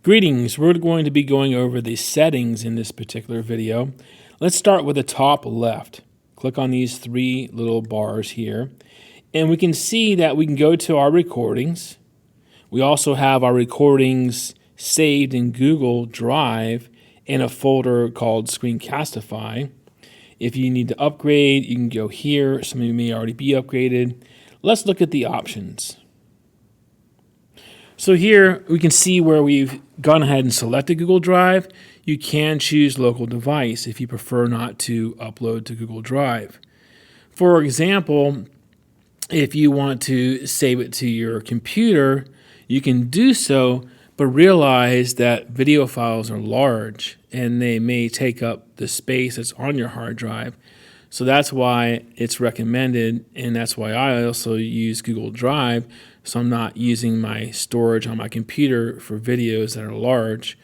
Greetings, we're going to be going over the settings in this particular video. Let's start with the top left. Click on these three little bars here, and we can see that we can go to our recordings. We also have our recordings saved in Google Drive in a folder called Screencastify. If you need to upgrade, you can go here. Some of you may already be upgraded. Let's look at the options. So here we can see where we've gone ahead and selected Google Drive. You can choose local device if you prefer not to upload to Google Drive. For example, if you want to save it to your computer, you can do so, but realize that video files are large and they may take up the space that's on your hard drive. So that's why it's recommended, and that's why I also use Google Drive, so I'm not using my storage on my computer for videos that are large.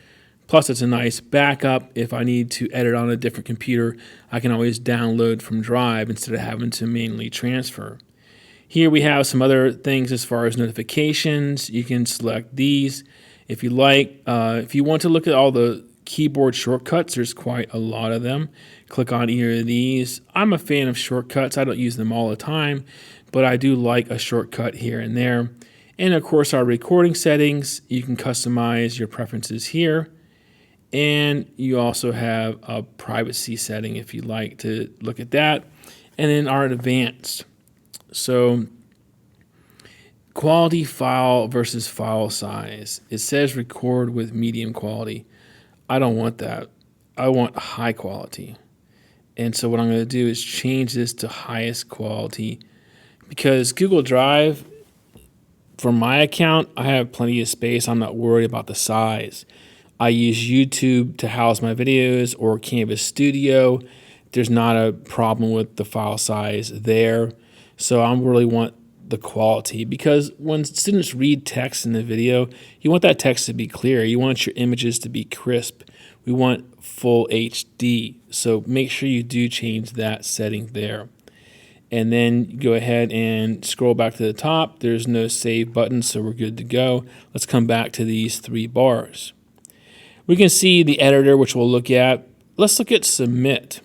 Plus, it's a nice backup. If I need to edit on a different computer, I can always download from Drive instead of having to manually transfer. Here we have some other things as far as notifications. You can select these if you like. If you want to look at all the keyboard shortcuts, there's quite a lot of them. Click on either of these. I'm a fan of shortcuts. I don't use them all the time, but I do like a shortcut here and there. And of course, our recording settings, you can customize your preferences here. And you also have a privacy setting if you'd like to look at that. And then our advanced. So quality file versus file size. It says record with medium quality. I don't want that. I want high quality. And so what I'm going to do is change this to highest quality, because Google Drive, for my account, I have plenty of space. I'm not worried about the size. I use YouTube to house my videos or Canvas Studio. There's not a problem with the file size there. So I really want the quality, because when students read text in the video, you want that text to be clear. You want your images to be crisp. We want full HD. So make sure you do change that setting there. And then go ahead and scroll back to the top. There's no save button, so we're good to go. Let's come back to these three bars. We can see the editor, which we'll look at. Let's look at Submit.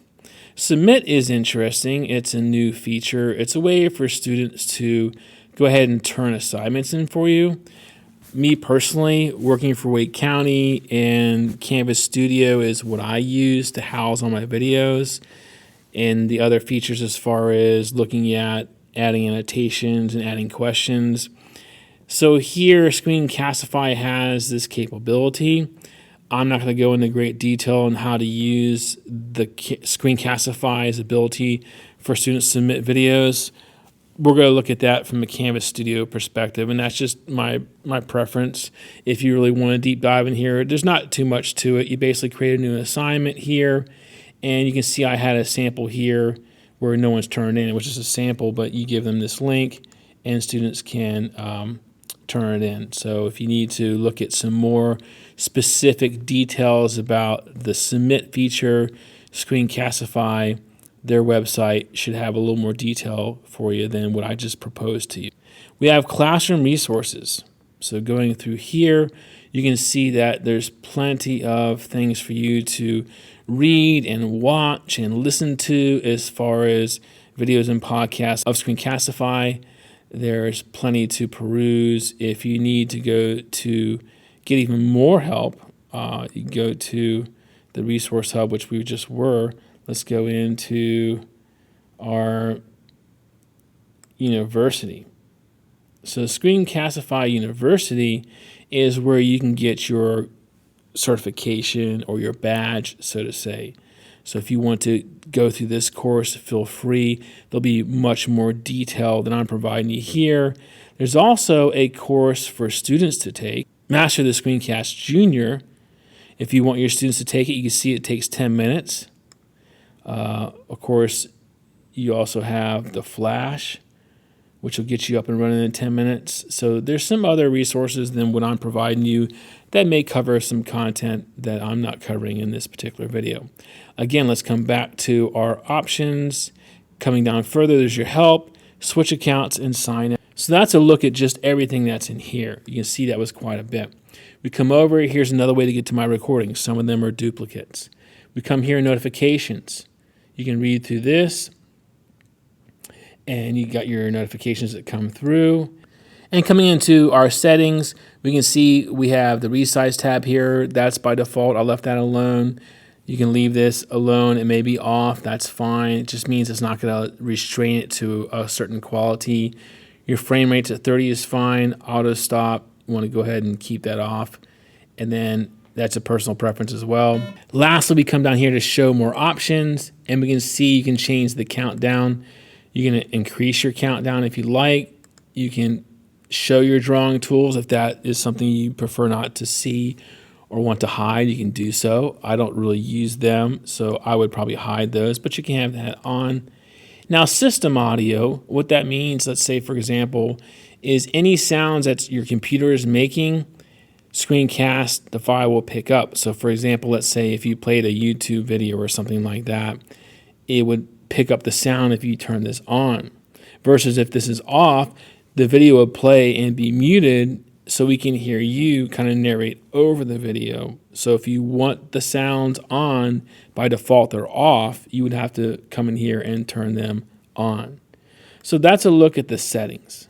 Submit is interesting. It's a new feature. It's a way for students to go ahead and turn assignments in for you. Me personally, working for Wake County and Canvas Studio is what I use to house all my videos. And the other features as far as looking at adding annotations and adding questions. So here, Screencastify has this capability. I'm not going to go into great detail on how to use the Screencastify's ability for students to submit videos. We're going to look at that from a Canvas Studio perspective, and that's just my preference. If you really want to deep dive in here, there's not too much to it. You basically create a new assignment here, and you can see I had a sample here where no one's turned in. It was just a sample, but you give them this link, and students can turn it in. So if you need to look at some more specific details about the Submit feature, Screencastify, their website should have a little more detail for you than what I just proposed to you. We have classroom resources. So going through here, you can see that there's plenty of things for you to read and watch and listen to as far as videos and podcasts of Screencastify. There's plenty to peruse. If you need to go to get even more help, you can go to the Resource Hub, which we just were. Let's go into our university. So Screencastify University is where you can get your certification or your badge, so to say. So if you want to go through this course, feel free. There'll be much more detail than I'm providing you here. There's also a course for students to take, Master the Screencast Junior. If you want your students to take it, you can see it takes 10 minutes. Of course, you also have the Flash, which will get you up and running in 10 minutes. So there's some other resources than what I'm providing you that may cover some content that I'm not covering in this particular video. Again, let's come back to our options. Coming down further, there's your help, switch accounts, and sign up. So that's a look at just everything that's in here. You can see that was quite a bit. We come over, here's another way to get to my recordings. Some of them are duplicates. We come here in notifications. You can read through this, and you got your notifications that come through. And coming into our settings, we can see we have the resize tab here. That's by default. I left that alone. You can leave this alone. It may be off. That's fine. It just means it's not going to restrain it to a certain quality. Your frame rates at 30 is fine. Auto stop, you want to go ahead and keep that off. And then that's a personal preference as well. Lastly, we come down here to show more options, and we can see you can change the countdown. You can increase your countdown if you like. You can show your drawing tools if that is something you prefer not to see or want to hide. You can do so. I don't really use them, so I would probably hide those, but you can have that on. Now, system audio, what that means, let's say, for example, is any sounds that your computer is making, Screencast, the file will pick up. So, for example, let's say if you played a YouTube video or something like that, it would pick up the sound if you turn this on. Versus if this is off, the video will play and be muted so we can hear you kind of narrate over the video. So if you want the sounds on, by default they're off, you would have to come in here and turn them on. So that's a look at the settings.